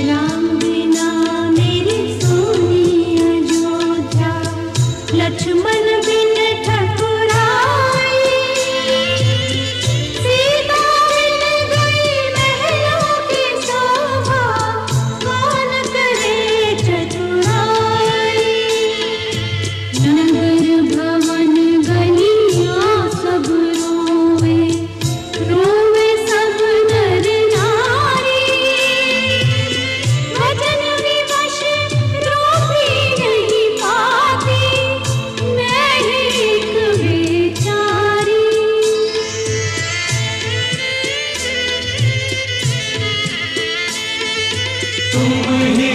राम बिना मेरी सोनी अयोध्या, लक्ष्मण बिन ठकुराई, सीता बिन गई महलों की शोभा, कौन करे चतुराई। नगर भवन गलियां सब रोवे, रोवे सब नर नारी, भजन विवश रोती नहीं पाती, मैं ही एक बेचारी। तुम ही